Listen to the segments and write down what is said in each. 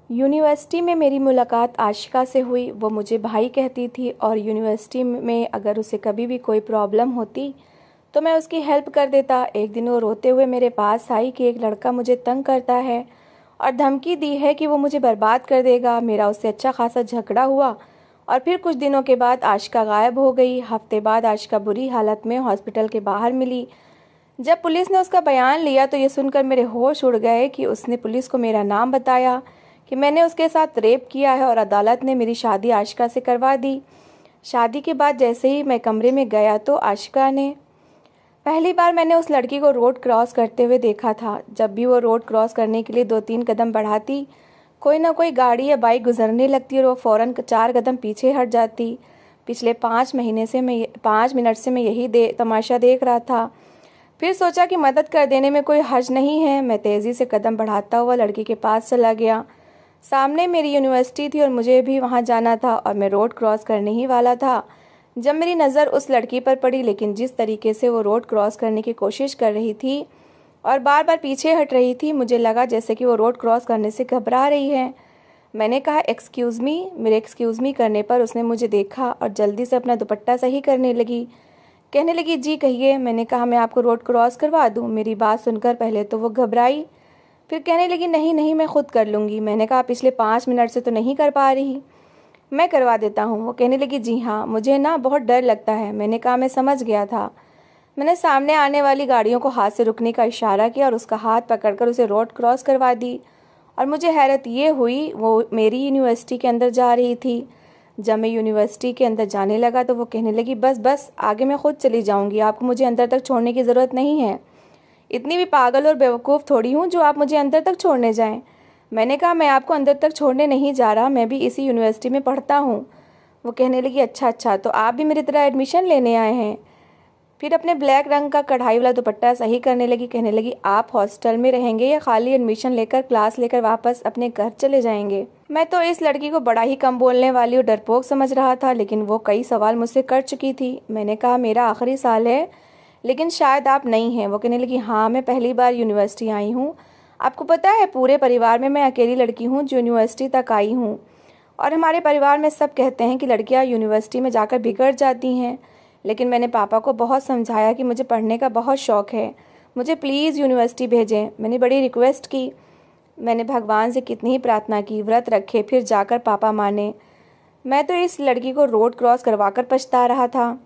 University में मेरी मुलाकात आशिका से हुई। वो मुझे भाई कहती थी और यूनिवर्सिटी में अगर उसे कभी भी कोई प्रॉब्लम होती तो मैं उसकी हेल्प कर देता। एक दिन वो रोते हुए मेरे पास आई कि एक लड़का मुझे तंग करता है और धमकी दी है कि वो मुझे बर्बाद कर देगा। मेरा उससे अच्छा खासा झगड़ा हुआ और फिर कुछ दिनों के बाद आशिका गायब हो गई। हफ्ते बाद आशिका बुरी हालत में हॉस्पिटल के बाहर मिली। जब पुलिस ने उसका बयान लिया तो ये सुनकर मेरे होश उड़ गए कि उसने पुलिस को मेरा नाम बताया कि मैंने उसके साथ रेप किया है और अदालत ने मेरी शादी आशिका से करवा दी। शादी के बाद जैसे ही मैं कमरे में गया तो आशिका ने पहली बार मैंने उस लड़की को रोड क्रॉस करते हुए देखा था। जब भी वो रोड क्रॉस करने के लिए 2-3 कदम बढ़ाती, कोई ना कोई गाड़ी या बाइक गुजरने लगती और वो फ़ौरन 4 कदम पीछे हट जाती। पिछले 5 मिनट से मैं यही तमाशा देख रहा था। फिर सोचा कि मदद कर देने में कोई हर्ज नहीं है। मैं तेज़ी से कदम बढ़ाता हुआ लड़की के पास चला गया। सामने मेरी यूनिवर्सिटी थी और मुझे भी वहाँ जाना था और मैं रोड क्रॉस करने ही वाला था जब मेरी नज़र उस लड़की पर पड़ी। लेकिन जिस तरीके से वो रोड क्रॉस करने की कोशिश कर रही थी और बार बार पीछे हट रही थी, मुझे लगा जैसे कि वो रोड क्रॉस करने से घबरा रही है। मैंने कहा एक्सक्यूज़ मी। मेरे एक्सक्यूज़ मी करने पर उसने मुझे देखा और जल्दी से अपना दुपट्टा सही करने लगी। कहने लगी जी कहिए। मैंने कहा मैं आपको रोड क्रॉस करवा दूँ। मेरी बात सुनकर पहले तो वो घबराई, फिर कहने लगी नहीं नहीं मैं खुद कर लूँगी। मैंने कहा पिछले 5 मिनट से तो नहीं कर पा रही, मैं करवा देता हूँ। वो कहने लगी जी हाँ, मुझे ना बहुत डर लगता है। मैंने कहा मैं समझ गया था। मैंने सामने आने वाली गाड़ियों को हाथ से रुकने का इशारा किया और उसका हाथ पकड़कर उसे रोड क्रॉस करवा दी। और मुझे हैरत ये हुई वो मेरी यूनिवर्सिटी के अंदर जा रही थी। जब मैं यूनिवर्सिटी के अंदर जाने लगा तो वो कहने लगी बस बस आगे मैं खुद चली जाऊँगी, आपको मुझे अंदर तक छोड़ने की ज़रूरत नहीं है। इतनी भी पागल और बेवकूफ़ थोड़ी हूँ जो आप मुझे अंदर तक छोड़ने जाएं। मैंने कहा मैं आपको अंदर तक छोड़ने नहीं जा रहा, मैं भी इसी यूनिवर्सिटी में पढ़ता हूँ। वो कहने लगी अच्छा अच्छा, तो आप भी मेरी तरह एडमिशन लेने आए हैं। फिर अपने ब्लैक रंग का कढ़ाई वाला दुपट्टा सही करने लगी। कहने लगी आप हॉस्टल में रहेंगे या खाली एडमिशन लेकर क्लास लेकर वापस अपने घर चले जाएंगे। मैं तो इस लड़की को बड़ा ही कम बोलने वाली और डरपोक समझ रहा था, लेकिन वो कई सवाल मुझसे कर चुकी थी। मैंने कहा मेरा आखिरी साल है लेकिन शायद आप नहीं हैं। वो कहने लगी हाँ, मैं पहली बार यूनिवर्सिटी आई हूँ। आपको पता है पूरे परिवार में मैं अकेली लड़की हूँ जो यूनिवर्सिटी तक आई हूँ और हमारे परिवार में सब कहते हैं कि लड़कियाँ यूनिवर्सिटी में जाकर बिगड़ जाती हैं। लेकिन मैंने पापा को बहुत समझाया कि मुझे पढ़ने का बहुत शौक़ है, मुझे प्लीज़ यूनिवर्सिटी भेजें। मैंने बड़ी रिक्वेस्ट की, मैंने भगवान से कितनी ही प्रार्थना की, व्रत रखे, फिर जाकर पापा माने। मैं तो इस लड़की को रोड क्रॉस करवाकर पछता रहा था।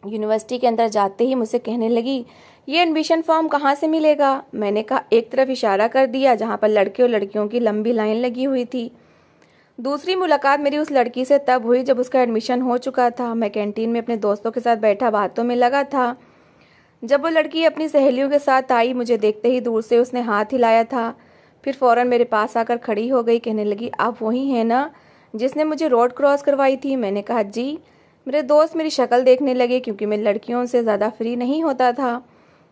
यूनिवर्सिटी के अंदर जाते ही मुझसे कहने लगी ये एडमिशन फॉर्म कहाँ से मिलेगा। मैंने कहा एक तरफ इशारा कर दिया जहाँ पर लड़के और लड़कियों की लंबी लाइन लगी हुई थी। दूसरी मुलाकात मेरी उस लड़की से तब हुई जब उसका एडमिशन हो चुका था। मैं कैंटीन में अपने दोस्तों के साथ बैठा बातों में लगा था। जब वो लड़की अपनी सहेलियों के साथ आई, मुझे देखते ही दूर से उसने हाथ हिलाया था, फिर फ़ौरन मेरे पास आकर खड़ी हो गई। कहने लगी आप वही हैं ना जिसने मुझे रोड क्रॉस करवाई थी। मैंने कहा जी। मेरे दोस्त मेरी शक्ल देखने लगे क्योंकि मैं लड़कियों से ज़्यादा फ्री नहीं होता था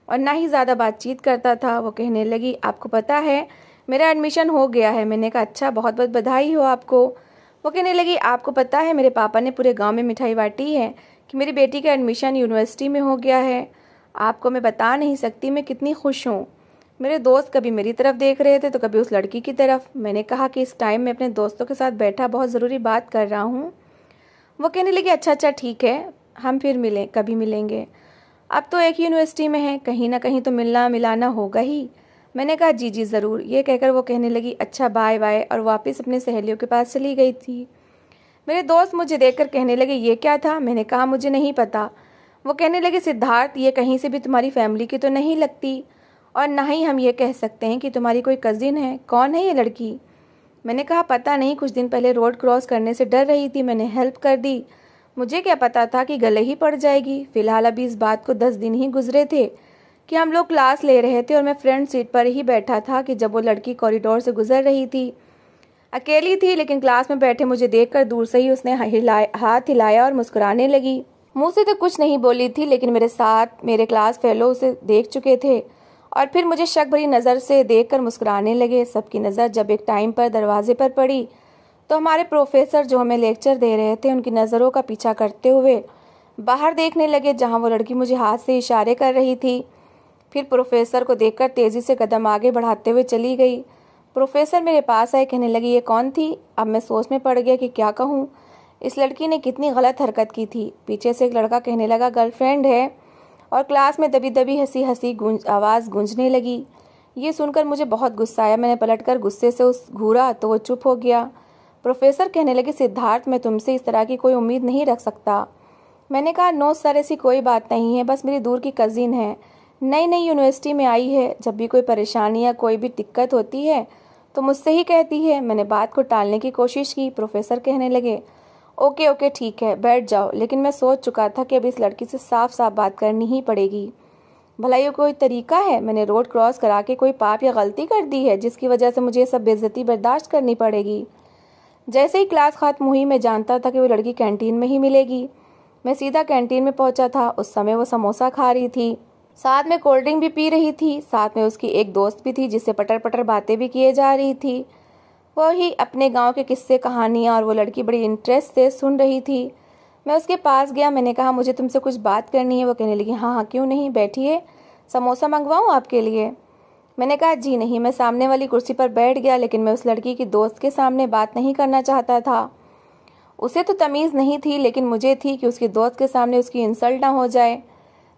और ना ही ज़्यादा बातचीत करता था। वो कहने लगी आपको पता है मेरा एडमिशन हो गया है। मैंने कहा अच्छा, बहुत बहुत बधाई हो आपको। वो कहने लगी आपको पता है मेरे पापा ने पूरे गांव में मिठाई बांटी है कि मेरी बेटी का एडमिशन यूनिवर्सिटी में हो गया है। आपको मैं बता नहीं सकती मैं कितनी खुश हूँ। मेरे दोस्त कभी मेरी तरफ देख रहे थे तो कभी उस लड़की की तरफ। मैंने कहा कि इस टाइम मैं अपने दोस्तों के साथ बैठा बहुत ज़रूरी बात कर रहा हूँ। वो कहने लगी अच्छा अच्छा ठीक है, हम फिर मिलें, कभी मिलेंगे। अब तो एक यूनिवर्सिटी में है, कहीं ना कहीं तो मिलना मिलाना होगा ही। मैंने कहा जी जी ज़रूर। ये कहकर वो कहने लगी अच्छा बाय बाय और वापस अपनी सहेलियों के पास चली गई थी। मेरे दोस्त मुझे देखकर कहने लगे ये क्या था। मैंने कहा मुझे नहीं पता। वो कहने लगे सिद्धार्थ ये कहीं से भी तुम्हारी फैमिली की तो नहीं लगती और ना ही हम ये कह सकते हैं कि तुम्हारी कोई कज़िन है। कौन है ये लड़की। मैंने कहा पता नहीं, कुछ दिन पहले रोड क्रॉस करने से डर रही थी, मैंने हेल्प कर दी। मुझे क्या पता था कि गले ही पड़ जाएगी। फिलहाल अभी इस बात को 10 दिन ही गुजरे थे कि हम लोग क्लास ले रहे थे और मैं फ्रंट सीट पर ही बैठा था कि जब वो लड़की कॉरिडोर से गुजर रही थी। अकेली थी लेकिन क्लास में बैठे मुझे देखकर दूर से ही उसने हाथ हिलाया और मुस्कुराने लगी। मुँह से तो कुछ नहीं बोली थी लेकिन मेरे साथ मेरे क्लास फेलो उसे देख चुके थे और फिर मुझे शक भरी नज़र से देखकर मुस्कुराने लगे। सबकी नज़र जब एक टाइम पर दरवाजे पर पड़ी तो हमारे प्रोफेसर जो हमें लेक्चर दे रहे थे उनकी नज़रों का पीछा करते हुए बाहर देखने लगे जहां वो लड़की मुझे हाथ से इशारे कर रही थी। फिर प्रोफेसर को देखकर तेज़ी से कदम आगे बढ़ाते हुए चली गई। प्रोफेसर मेरे पास आए, कहने लगी ये कौन थी। अब मैं सोच में पड़ गया कि क्या कहूँ। इस लड़की ने कितनी गलत हरकत की थी। पीछे से एक लड़का कहने लगा गर्लफ्रेंड है, और क्लास में दबी दबी हंसी आवाज़ गूंजने लगी। ये सुनकर मुझे बहुत गुस्सा आया। मैंने पलटकर गुस्से से उस घूरा तो वो चुप हो गया। प्रोफेसर कहने लगे सिद्धार्थ, मैं तुमसे इस तरह की कोई उम्मीद नहीं रख सकता। मैंने कहा नो सर, ऐसी कोई बात नहीं है, बस मेरी दूर की कज़िन है, नई नई यूनिवर्सिटी में आई है। जब भी कोई परेशानी या कोई भी दिक्कत होती है तो मुझसे ही कहती है। मैंने बात को टालने की कोशिश की। प्रोफेसर कहने लगे ओके ओके ठीक है, बैठ जाओ। लेकिन मैं सोच चुका था कि अब इस लड़की से साफ साफ बात करनी ही पड़ेगी। भला ये कोई तरीका है? मैंने रोड क्रॉस करा के कोई पाप या गलती कर दी है जिसकी वजह से मुझे ये सब बेइज्जती बर्दाश्त करनी पड़ेगी? जैसे ही क्लास खत्म हुई मैं जानता था कि वो लड़की कैंटीन में ही मिलेगी। मैं सीधा कैंटीन में पहुंचा था। उस समय वो समोसा खा रही थी, साथ में कोल्ड ड्रिंक भी पी रही थी। साथ में उसकी एक दोस्त भी थी जिससे पटर पटर बातें भी किए जा रही थी। वही अपने गांव के किस्से कहानियाँ, और वो लड़की बड़ी इंटरेस्ट से सुन रही थी। मैं उसके पास गया। मैंने कहा मुझे तुमसे कुछ बात करनी है। वो कहने लगी हाँ हाँ क्यों नहीं, बैठिए, समोसा मंगवाऊँ आपके लिए? मैंने कहा जी नहीं। मैं सामने वाली कुर्सी पर बैठ गया। लेकिन मैं उस लड़की की दोस्त के सामने बात नहीं करना चाहता था। उसे तो तमीज़ नहीं थी, लेकिन मुझे थी कि उसकी दोस्त के सामने उसकी इंसल्ट ना हो जाए।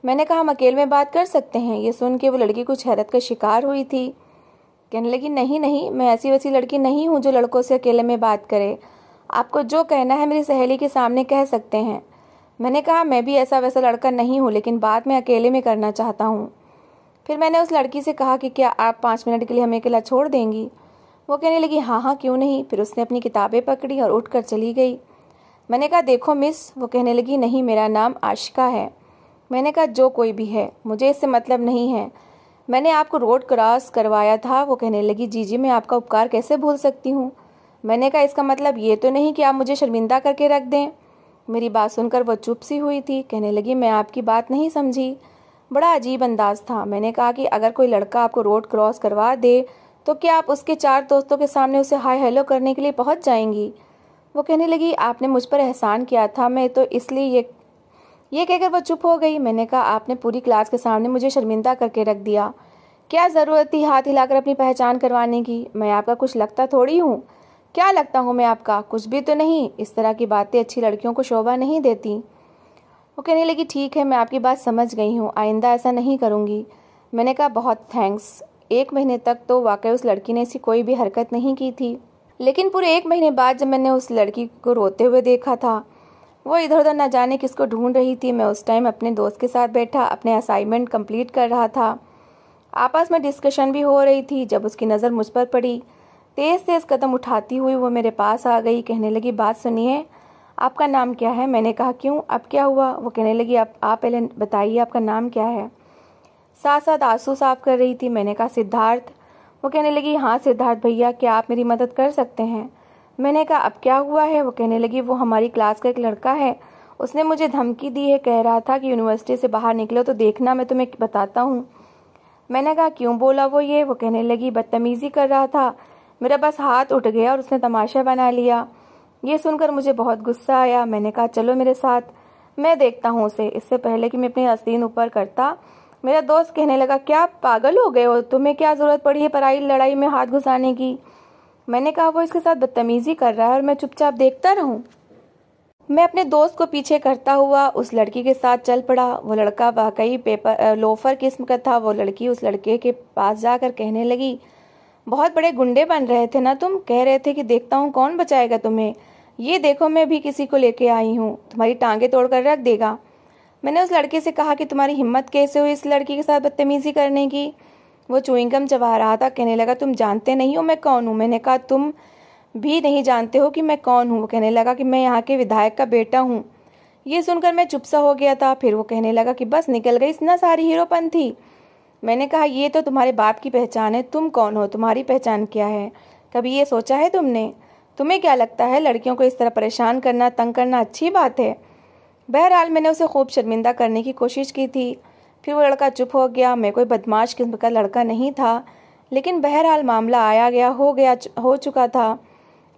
मैंने कहा हम अकेले में बात कर सकते हैं। ये सुन के वो लड़की कुछ हैरत का शिकार हुई थी। कहने लगी नहीं नहीं, मैं ऐसी वैसी लड़की नहीं हूँ जो लड़कों से अकेले में बात करे। आपको जो कहना है मेरी सहेली के सामने कह सकते हैं। मैंने कहा मैं भी ऐसा वैसा लड़का नहीं हूँ, लेकिन बात मैं अकेले में करना चाहता हूँ। फिर मैंने उस लड़की से कहा कि क्या आप 5 मिनट के लिए हमें अकेला छोड़ देंगी? वो कहने लगी हाँ हाँ क्यों नहीं। फिर उसने अपनी किताबें पकड़ी और उठकर चली गई। मैंने कहा देखो मिस। वो कहने लगी नहीं, मेरा नाम आशिका है। मैंने कहा जो कोई भी है, मुझे इससे मतलब नहीं है, मैंने आपको रोड क्रॉस करवाया था। वो कहने लगी जी जी, मैं आपका उपकार कैसे भूल सकती हूँ। मैंने कहा इसका मतलब ये तो नहीं कि आप मुझे शर्मिंदा करके रख दें। मेरी बात सुनकर वो चुप सी हुई थी। कहने लगी मैं आपकी बात नहीं समझी। बड़ा अजीब अंदाज था। मैंने कहा कि अगर कोई लड़का आपको रोड क्रॉस करवा दे तो क्या आप उसके 4 दोस्तों के सामने उसे हाय हेलो करने के लिए पहुंच जाएंगी? वो कहने लगी आपने मुझ पर एहसान किया था, मैं तो इसलिए ये कहकर वो चुप हो गई। मैंने कहा आपने पूरी क्लास के सामने मुझे शर्मिंदा करके रख दिया। क्या ज़रूरत थी हाथ हिलाकर अपनी पहचान करवाने की? मैं आपका कुछ लगता थोड़ी हूँ। क्या लगता हूँ मैं आपका? कुछ भी तो नहीं। इस तरह की बातें अच्छी लड़कियों को शोभा नहीं देती। वो कहने लगी ठीक है, मैं आपकी बात समझ गई हूँ, आइंदा ऐसा नहीं करूँगी। मैंने कहा बहुत थैंक्स। 1 महीने तक तो वाकई उस लड़की ने ऐसी कोई भी हरकत नहीं की थी, लेकिन पूरे 1 महीने बाद जब मैंने उस लड़की को रोते हुए देखा था, वो इधर उधर न जाने किसको ढूंढ रही थी। मैं उस टाइम अपने दोस्त के साथ बैठा अपने असाइनमेंट कंप्लीट कर रहा था। आपस में डिस्कशन भी हो रही थी। जब उसकी नज़र मुझ पर पड़ी, तेज़ तेज़ कदम उठाती हुई वो मेरे पास आ गई। कहने लगी बात सुनिए, आपका नाम क्या है? मैंने कहा क्यों, अब क्या हुआ? वो कहने लगी आप पहले बताइए आपका नाम क्या है। साथ साथ आंसू साफ कर रही थी। मैंने कहा सिद्धार्थ। वो कहने लगी हाँ सिद्धार्थ भैया, क्या आप मेरी मदद कर सकते हैं? मैंने कहा अब क्या हुआ है? वो कहने लगी वो हमारी क्लास का एक लड़का है, उसने मुझे धमकी दी है, कह रहा था कि यूनिवर्सिटी से बाहर निकलो तो देखना मैं तुम्हें बताता हूँ। मैंने कहा क्यों बोला वो ये? वो कहने लगी बदतमीज़ी कर रहा था। मेरा बस हाथ उठ गया और उसने तमाशा बना लिया। ये सुनकर मुझे बहुत गुस्सा आया। मैंने कहा चलो मेरे साथ, मैं देखता हूँ उसे। इससे पहले कि मैं अपनी आस्तीन ऊपर करता, मेरा दोस्त कहने लगा क्या आप पागल हो गए हो? तुम्हें क्या ज़रूरत पड़ी है पराई लड़ाई में हाथ घुसाने की? मैंने कहा वो इसके साथ बदतमीज़ी कर रहा है और मैं चुपचाप देखता रहूं? मैं अपने दोस्त को पीछे करता हुआ उस लड़की के साथ चल पड़ा। वो लड़का वाकई लोफर किस्म का था। वो लड़की उस लड़के के पास जाकर कहने लगी बहुत बड़े गुंडे बन रहे थे ना तुम, कह रहे थे कि देखता हूँ कौन बचाएगा तुम्हें। ये देखो मैं भी किसी को लेके आई हूँ, तुम्हारी टांगे तोड़कर रख देगा। मैंने उस लड़के से कहा कि तुम्हारी हिम्मत कैसे हुई इस लड़की के साथ बदतमीज़ी करने की? वो च्युइंगम चबा रहा था। कहने लगा तुम जानते नहीं हो मैं कौन हूँ? मैंने कहा तुम भी नहीं जानते हो कि मैं कौन हूँ? वो कहने लगा कि मैं यहाँ के विधायक का बेटा हूँ। ये सुनकर मैं चुप सा हो गया था। फिर वो कहने लगा कि बस निकल गई इतना सारी हीरोपन थी। मैंने कहा ये तो तुम्हारे बाप की पहचान है, तुम कौन हो, तुम्हारी पहचान क्या है? कभी ये सोचा है तुमने? तुम्हें क्या लगता है लड़कियों को इस तरह परेशान करना, तंग करना अच्छी बात है? बहरहाल मैंने उसे खूब शर्मिंदा करने की कोशिश की थी। फिर वो लड़का चुप हो गया। मैं कोई बदमाश किस्म का लड़का नहीं था, लेकिन बहरहाल मामला हो चुका था।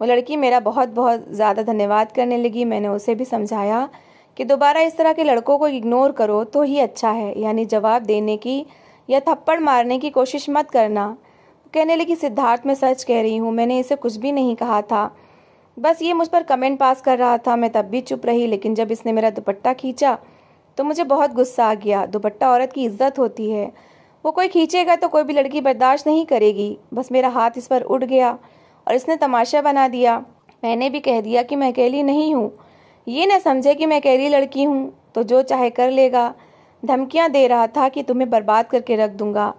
वो लड़की मेरा बहुत बहुत ज़्यादा धन्यवाद करने लगी। मैंने उसे भी समझाया कि दोबारा इस तरह के लड़कों को इग्नोर करो तो ही अच्छा है, यानी जवाब देने की या थप्पड़ मारने की कोशिश मत करना। कहने लगी, सिद्धार्थ मैं सच कह रही हूँ, मैंने इसे कुछ भी नहीं कहा था, बस ये मुझ पर कमेंट पास कर रहा था। मैं तब भी चुप रही, लेकिन जब इसने मेरा दुपट्टा खींचा तो मुझे बहुत गुस्सा आ गया। दुपट्टा औरत की इज्जत होती है, वो कोई खींचेगा तो कोई भी लड़की बर्दाश्त नहीं करेगी। बस मेरा हाथ इस पर उठ गया और इसने तमाशा बना दिया। मैंने भी कह दिया कि मैं अकेली नहीं हूँ, ये न समझे कि मैं अकेली लड़की हूँ तो जो चाहे कर लेगा। धमकियाँ दे रहा था कि तुम्हें बर्बाद करके रख दूंगा।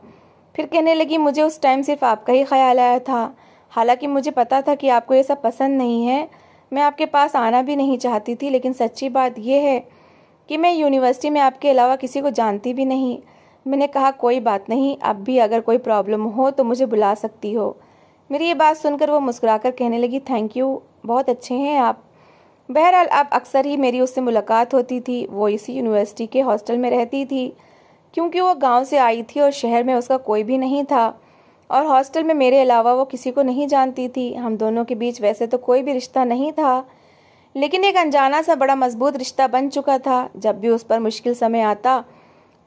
फिर कहने लगी, मुझे उस टाइम सिर्फ आपका ही ख्याल आया था, हालांकि मुझे पता था कि आपको ये सब पसंद नहीं है। मैं आपके पास आना भी नहीं चाहती थी, लेकिन सच्ची बात यह है कि मैं यूनिवर्सिटी में आपके अलावा किसी को जानती भी नहीं। मैंने कहा, कोई बात नहीं, अब भी अगर कोई प्रॉब्लम हो तो मुझे बुला सकती हो। मेरी ये बात सुनकर वो मुस्कुराकर कहने लगी, थैंक यू, बहुत अच्छे हैं आप। बहरहाल अब अक्सर ही मेरी उससे मुलाकात होती थी। वो इसी यूनिवर्सिटी के हॉस्टल में रहती थी, क्योंकि वो गांव से आई थी और शहर में उसका कोई भी नहीं था, और हॉस्टल में मेरे अलावा वो किसी को नहीं जानती थी। हम दोनों के बीच वैसे तो कोई भी रिश्ता नहीं था, लेकिन एक अनजाना सा बड़ा मजबूत रिश्ता बन चुका था। जब भी उस पर मुश्किल समय आता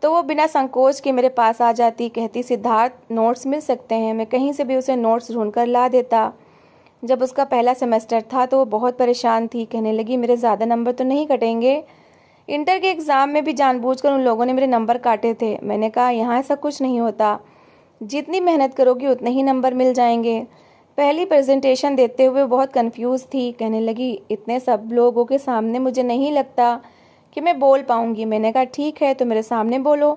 तो वो बिना संकोच के मेरे पास आ जाती, कहती, सिद्धार्थ नोट्स मिल सकते हैं। मैं कहीं से भी उसे नोट्स ढूंढ कर ला देता। जब उसका पहला सेमेस्टर था तो वो बहुत परेशान थी। कहने लगी, मेरे ज़्यादा नंबर तो नहीं कटेंगे? इंटर के एग्ज़ाम में भी जानबूझकर उन लोगों ने मेरे नंबर काटे थे। मैंने कहा, यहाँ ऐसा कुछ नहीं होता, जितनी मेहनत करोगी उतने ही नंबर मिल जाएंगे। पहली प्रेजेंटेशन देते हुए बहुत कंफ्यूज थी। कहने लगी, इतने सब लोगों के सामने मुझे नहीं लगता कि मैं बोल पाऊंगी। मैंने कहा, ठीक है तो मेरे सामने बोलो।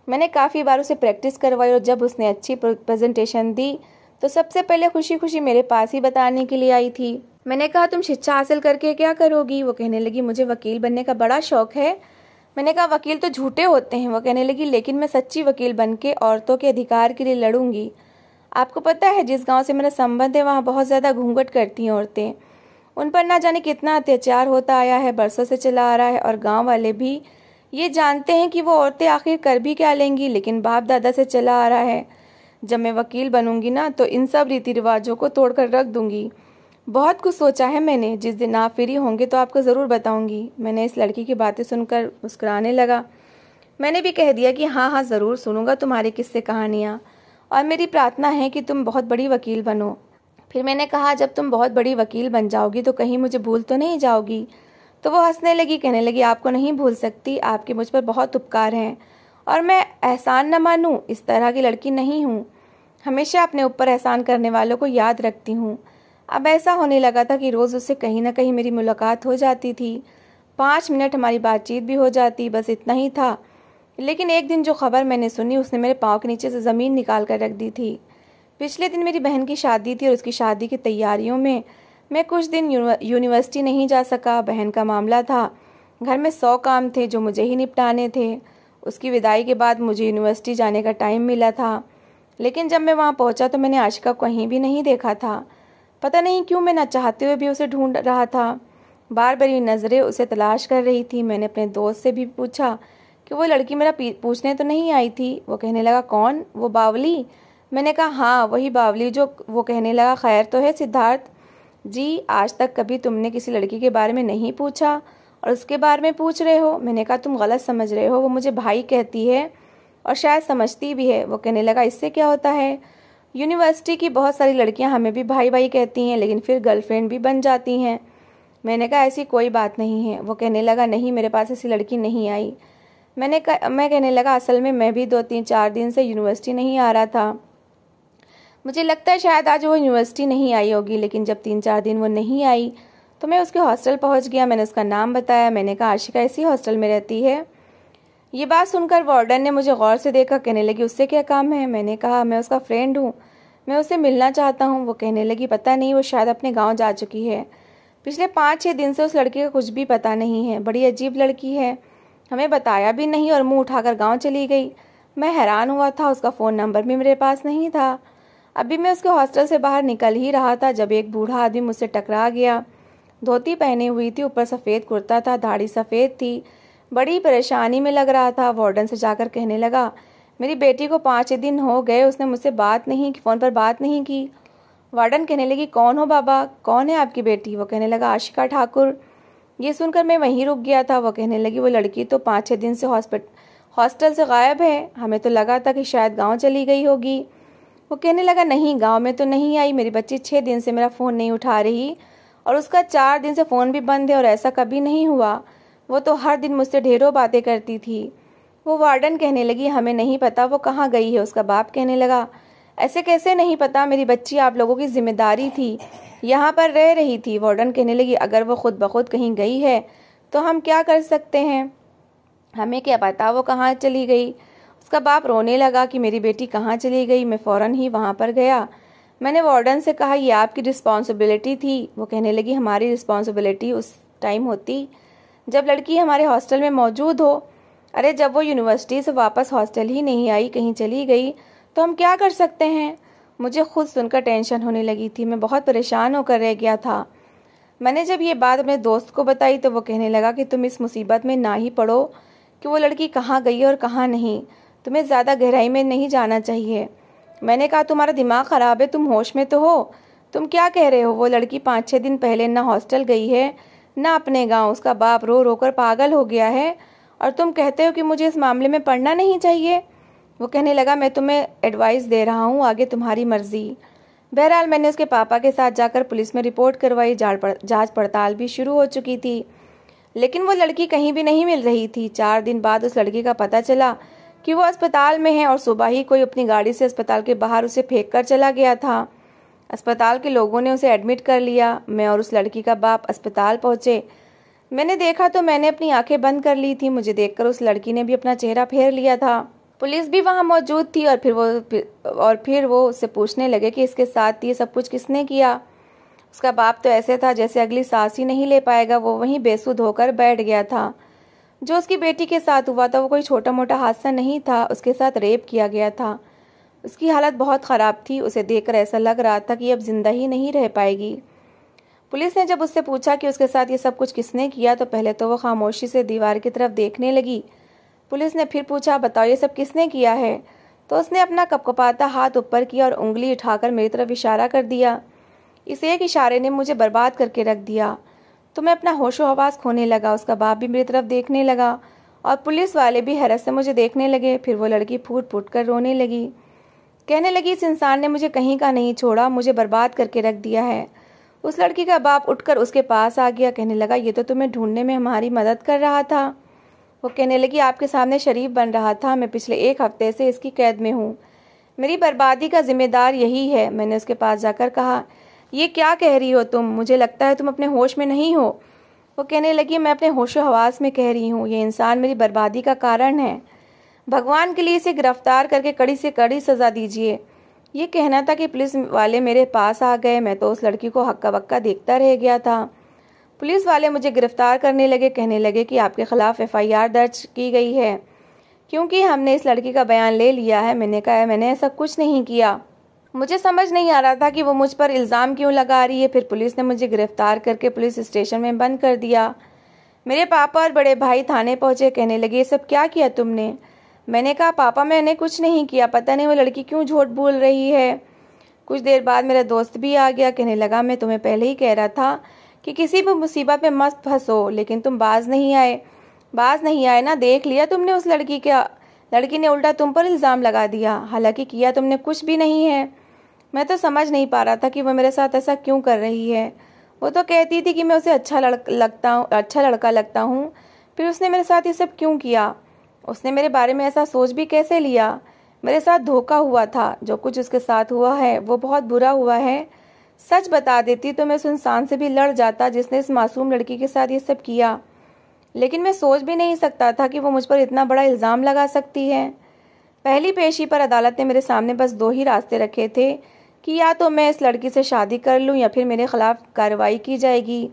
मैंने काफ़ी बार उसे प्रैक्टिस करवाई और जब उसने अच्छी प्रेजेंटेशन दी तो सबसे पहले खुशी खुशी मेरे पास ही बताने के लिए आई थी। मैंने कहा, तुम शिक्षा हासिल करके क्या करोगी? वो कहने लगी, मुझे वकील बनने का बड़ा शौक है। मैंने कहा, वकील तो झूठे होते हैं। वो कहने लगी, लेकिन मैं सच्ची वकील बन के औरतों के अधिकार के लिए लड़ूंगी। आपको पता है, जिस गांव से मेरा संबंध है वहाँ बहुत ज़्यादा घूंघट करती हैं औरतें। उन पर ना जाने कितना अत्याचार होता आया है, बरसों से चला आ रहा है, और गाँव वाले भी ये जानते हैं कि वो औरतें आखिर कर भी क्या लेंगी, लेकिन बाप दादा से चला आ रहा है। जब मैं वकील बनूंगी ना तो इन सब रीति रिवाजों को तोड़कर रख दूंगी। बहुत कुछ सोचा है मैंने, जिस दिन आप फ्री होंगे तो आपको ज़रूर बताऊंगी। मैंने इस लड़की की बातें सुनकर मुस्कुराने लगा। मैंने भी कह दिया कि हाँ हाँ ज़रूर सुनूंगा तुम्हारी किस्से कहानियाँ, और मेरी प्रार्थना है कि तुम बहुत बड़ी वकील बनो। फिर मैंने कहा, जब तुम बहुत बड़ी वकील बन जाओगी तो कहीं मुझे भूल तो नहीं जाओगी? तो वो हंसने लगी, कहने लगी, आपको नहीं भूल सकती, आपके मुझ पर बहुत उपकार हैं और मैं एहसान न मानूं, इस तरह की लड़की नहीं हूँ। हमेशा अपने ऊपर एहसान करने वालों को याद रखती हूँ। अब ऐसा होने लगा था कि रोज़ उससे कहीं ना कहीं मेरी मुलाकात हो जाती थी। 5 मिनट हमारी बातचीत भी हो जाती, बस इतना ही था। लेकिन एक दिन जो खबर मैंने सुनी उसने मेरे पाँव के नीचे से ज़मीन निकाल कर रख दी थी। पिछले दिन मेरी बहन की शादी थी और उसकी शादी की तैयारियों में मैं कुछ दिन यूनिवर्सिटी नहीं जा सका। बहन का मामला था, घर में 100 काम थे जो मुझे ही निपटाने थे। उसकी विदाई के बाद मुझे यूनिवर्सिटी जाने का टाइम मिला था, लेकिन जब मैं वहाँ पहुँचा तो मैंने आशिका को कहीं भी नहीं देखा था। पता नहीं क्यों मैं न चाहते हुए भी उसे ढूंढ रहा था। बार बार नज़रें उसे तलाश कर रही थी। मैंने अपने दोस्त से भी पूछा कि वो लड़की मेरा पूछने तो नहीं आई थी। वो कहने लगा, कौन? वो बावली? मैंने कहा, हाँ वही बावली। जो वो कहने लगा, खैर तो है सिद्धार्थ जी, आज तक कभी तुमने किसी लड़की के बारे में नहीं पूछा और उसके बारे में पूछ रहे हो। मैंने कहा, तुम गलत समझ रहे हो, वो मुझे भाई कहती है और शायद समझती भी है। वो कहने लगा, इससे क्या होता है? यूनिवर्सिटी की बहुत सारी लड़कियां हमें भी भाई भाई कहती हैं, लेकिन फिर गर्लफ्रेंड भी बन जाती हैं। मैंने कहा, ऐसी कोई बात नहीं है। वो कहने लगा, नहीं मेरे पास ऐसी लड़की नहीं आई। मैं कहने लगा, असल में मैं भी 2-3-4 दिन से यूनिवर्सिटी नहीं आ रहा था। मुझे लगता है शायद आज वो यूनिवर्सिटी नहीं आई होगी, लेकिन जब 3-4 दिन वो नहीं आई तो मैं उसके हॉस्टल पहुंच गया। मैंने उसका नाम बताया। मैंने कहा, आशिका इसी हॉस्टल में रहती है। ये बात सुनकर वार्डन ने मुझे गौर से देखा। कहने लगी, उससे क्या काम है? मैंने कहा, मैं उसका फ्रेंड हूँ, मैं उससे मिलना चाहता हूँ। वो कहने लगी, पता नहीं, वो शायद अपने गाँव जा चुकी है। पिछले 5-6 दिन से उस लड़की का कुछ भी पता नहीं है। बड़ी अजीब लड़की है, हमें बताया भी नहीं और मुँह उठाकर गाँव चली गई। मैं हैरान हुआ था, उसका फ़ोन नंबर भी मेरे पास नहीं था। अभी मैं उसके हॉस्टल से बाहर निकल ही रहा था जब एक बूढ़ा आदमी मुझसे टकरा गया। धोती पहने हुई थी, ऊपर सफ़ेद कुर्ता था, दाढ़ी सफ़ेद थी, बड़ी परेशानी में लग रहा था। वार्डन से जाकर कहने लगा, मेरी बेटी को 5 दिन हो गए, उसने मुझसे फ़ोन पर बात नहीं की। वार्डन कहने लगी, कौन हो बाबा, कौन है आपकी बेटी? वो कहने लगा, आशिका ठाकुर। ये सुनकर मैं वहीं रुक गया था। वो कहने लगी, वो लड़की तो 5-6 दिन से हॉस्टल से गायब है, हमें तो लगा था कि शायद गाँव चली गई होगी। वो कहने लगा, नहीं, गांव में तो नहीं आई, मेरी बच्ची 6 दिन से मेरा फ़ोन नहीं उठा रही और उसका 4 दिन से फ़ोन भी बंद है और ऐसा कभी नहीं हुआ। वो तो हर दिन मुझसे ढेरों बातें करती थी। वो वार्डन कहने लगी, हमें नहीं पता वो कहाँ गई है। उसका बाप कहने लगा, ऐसे कैसे नहीं पता, मेरी बच्ची आप लोगों की जिम्मेदारी थी, यहाँ पर रह रही थी। वार्डन कहने लगी, अगर वो खुद ब खुद कहीं गई है तो हम क्या कर सकते हैं, हमें क्या पता वो कहाँ चली गई। उसका बाप रोने लगा कि मेरी बेटी कहाँ चली गई। मैं फ़ौरन ही वहाँ पर गया। मैंने वार्डन से कहा, ये आपकी रिस्पॉन्सिबिलिटी थी। वो कहने लगी, हमारी रिस्पॉन्सिबिलिटी उस टाइम होती जब लड़की हमारे हॉस्टल में मौजूद हो। अरे जब वो यूनिवर्सिटी से वापस हॉस्टल ही नहीं आई, कहीं चली गई, तो हम क्या कर सकते हैं। मुझे खुद सुनकर टेंशन होने लगी थी। मैं बहुत परेशान होकर रह गया था। मैंने जब ये बात अपने दोस्त को बताई तो वो कहने लगा कि तुम इस मुसीबत में ना ही पड़ो कि वो लड़की कहाँ गई और कहाँ नहीं। तुम्हें ज़्यादा गहराई में नहीं जाना चाहिए। मैंने कहा, तुम्हारा दिमाग ख़राब है, तुम होश में तो हो, तुम क्या कह रहे हो। वो लड़की 5-6 दिन पहले ना हॉस्टल गई है ना अपने गाँव। उसका बाप रो रो कर पागल हो गया है और तुम कहते हो कि मुझे इस मामले में पढ़ना नहीं चाहिए। वो कहने लगा, मैं तुम्हें एडवाइस दे रहा हूँ, आगे तुम्हारी मर्जी। बहरहाल मैंने उसके पापा के साथ जाकर पुलिस में रिपोर्ट करवाई। जांच पड़ताल भी शुरू हो चुकी थी, लेकिन वो लड़की कहीं भी नहीं मिल रही थी। 4 दिन बाद उस लड़की का पता चला कि वो अस्पताल में है और सुबह ही कोई अपनी गाड़ी से अस्पताल के बाहर उसे फेंक कर चला गया था। अस्पताल के लोगों ने उसे एडमिट कर लिया। मैं और उस लड़की का बाप अस्पताल पहुंचे। मैंने देखा तो मैंने अपनी आंखें बंद कर ली थी। मुझे देखकर उस लड़की ने भी अपना चेहरा फेर लिया था। पुलिस भी वहां मौजूद थी और फिर वो उससे पूछने लगे कि इसके साथ ये सब कुछ किसने किया। उसका बाप तो ऐसे था जैसे अगली सांस ही नहीं ले पाएगा। वो वहीं बेसुध होकर बैठ गया था। जो उसकी बेटी के साथ हुआ था वो कोई छोटा मोटा हादसा नहीं था, उसके साथ रेप किया गया था। उसकी हालत बहुत ख़राब थी। उसे देखकर ऐसा लग रहा था कि अब जिंदा ही नहीं रह पाएगी। पुलिस ने जब उससे पूछा कि उसके साथ ये सब कुछ किसने किया तो पहले तो वो खामोशी से दीवार की तरफ देखने लगी। पुलिस ने फिर पूछा, बताओ ये सब किसने किया है। तो उसने अपना कपकपाता हाथ ऊपर किया और उंगली उठाकर मेरी तरफ इशारा कर दिया। इस एक इशारे ने मुझे बर्बाद करके रख दिया। तो मैं अपना होशो हवास खोने लगा। उसका बाप भी मेरी तरफ देखने लगा और पुलिस वाले भी हैरत से मुझे देखने लगे। फिर वो लड़की फूट फूट कर रोने लगी, कहने लगी, इस इंसान ने मुझे कहीं का नहीं छोड़ा, मुझे बर्बाद करके रख दिया है। उस लड़की का बाप उठकर उसके पास आ गया, कहने लगा, ये तो तुम्हें ढूंढने में हमारी मदद कर रहा था। वो कहने लगी, आपके सामने शरीफ बन रहा था। मैं पिछले 1 हफ्ते से इसकी कैद में हूँ। मेरी बर्बादी का जिम्मेदार यही है। मैंने उसके पास जाकर कहा, ये क्या कह रही हो तुम, मुझे लगता है तुम अपने होश में नहीं हो। वो कहने लगी, मैं अपने होशो हवास में कह रही हूँ, ये इंसान मेरी बर्बादी का कारण है। भगवान के लिए इसे गिरफ्तार करके कड़ी से कड़ी सज़ा दीजिए। ये कहना था कि पुलिस वाले मेरे पास आ गए। मैं तो उस लड़की को हक्का बक्का देखता रह गया था। पुलिस वाले मुझे गिरफ्तार करने लगे, कहने लगे कि आपके खिलाफ FIR दर्ज की गई है क्योंकि हमने इस लड़की का बयान ले लिया है। मैंने कहा, मैंने ऐसा कुछ नहीं किया। मुझे समझ नहीं आ रहा था कि वो मुझ पर इल्ज़ाम क्यों लगा रही है। फिर पुलिस ने मुझे गिरफ्तार करके पुलिस स्टेशन में बंद कर दिया। मेरे पापा और बड़े भाई थाने पहुंचे, कहने लगे, ये सब क्या किया तुमने। मैंने कहा, पापा मैंने कुछ नहीं किया, पता नहीं वो लड़की क्यों झूठ बोल रही है। कुछ देर बाद मेरा दोस्त भी आ गया, कहने लगा, मैं तुम्हें पहले ही कह रहा था कि किसी भी मुसीबत में मत फंसो, लेकिन तुम बाज नहीं आए ना। देख लिया तुमने उस लड़की ने उल्टा तुम पर इल्ज़ाम लगा दिया, हालांकि किया तुमने कुछ भी नहीं है। मैं तो समझ नहीं पा रहा था कि वो मेरे साथ ऐसा क्यों कर रही है। वो तो कहती थी कि मैं उसे अच्छा लड़का लगता हूँ, फिर उसने मेरे साथ ये सब क्यों किया। उसने मेरे बारे में ऐसा सोच भी कैसे लिया। मेरे साथ धोखा हुआ था। जो कुछ उसके साथ हुआ है वो बहुत बुरा हुआ है। सच बता देती तो मैं उस इंसान से भी लड़ जाता जिसने इस मासूम लड़की के साथ ये सब किया, लेकिन मैं सोच भी नहीं सकता था कि वो मुझ पर इतना बड़ा इल्ज़ाम लगा सकती है। पहली पेशी पर अदालत ने मेरे सामने बस 2 ही रास्ते रखे थे कि या तो मैं इस लड़की से शादी कर लूं या फिर मेरे खिलाफ कार्रवाई की जाएगी,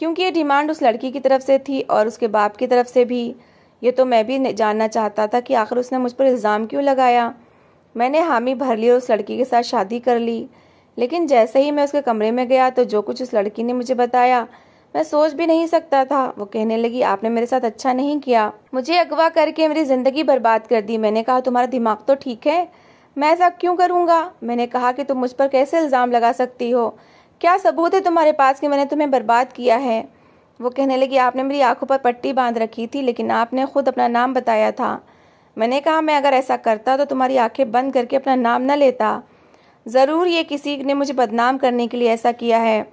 क्योंकि ये डिमांड उस लड़की की तरफ से थी और उसके बाप की तरफ से भी। ये तो मैं भी जानना चाहता था कि आखिर उसने मुझ पर इल्ज़ाम क्यों लगाया। मैंने हामी भर ली और उस लड़की के साथ शादी कर ली, लेकिन जैसे ही मैं उसके कमरे में गया तो जो कुछ उस लड़की ने मुझे बताया मैं सोच भी नहीं सकता था। वो कहने लगी, आपने मेरे साथ अच्छा नहीं किया, मुझे अगवा करके मेरी ज़िंदगी बर्बाद कर दी। मैंने कहा, तुम्हारा दिमाग तो ठीक है, मैं ऐसा क्यों करूँगा। मैंने कहा कि तुम मुझ पर कैसे इल्ज़ाम लगा सकती हो, क्या सबूत है तुम्हारे पास कि मैंने तुम्हें बर्बाद किया है। वो कहने लगी, आपने मेरी आंखों पर पट्टी बांध रखी थी, लेकिन आपने खुद अपना नाम बताया था। मैंने कहा, मैं अगर ऐसा करता तो तुम्हारी आंखें बंद करके अपना नाम न लेता। ज़रूर ये किसी ने मुझे बदनाम करने के लिए ऐसा किया है।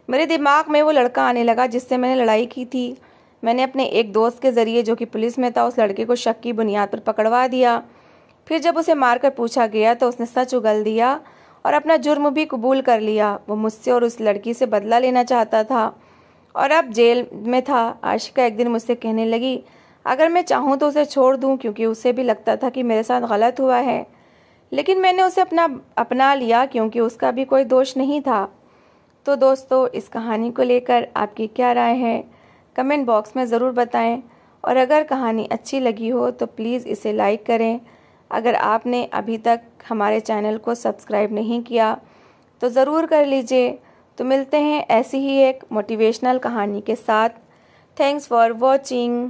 मेरे दिमाग में वो लड़का आने लगा जिससे मैंने लड़ाई की थी। मैंने अपने एक दोस्त के ज़रिए, जो कि पुलिस में था, उस लड़के को शक की बुनियाद पर पकड़वा दिया। फिर जब उसे मारकर पूछा गया तो उसने सच उगल दिया और अपना जुर्म भी कबूल कर लिया। वो मुझसे और उस लड़की से बदला लेना चाहता था और अब जेल में था। आशिका एक दिन मुझसे कहने लगी, अगर मैं चाहूँ तो उसे छोड़ दूँ, क्योंकि उसे भी लगता था कि मेरे साथ गलत हुआ है। लेकिन मैंने उसे अपना लिया क्योंकि उसका भी कोई दोष नहीं था। तो दोस्तों, इस कहानी को लेकर आपकी क्या राय है, कमेंट बॉक्स में ज़रूर बताएं। और अगर कहानी अच्छी लगी हो तो प्लीज़ इसे लाइक करें। अगर आपने अभी तक हमारे चैनल को सब्सक्राइब नहीं किया तो ज़रूर कर लीजिए। तो मिलते हैं ऐसी ही एक मोटिवेशनल कहानी के साथ। Thanks for watching.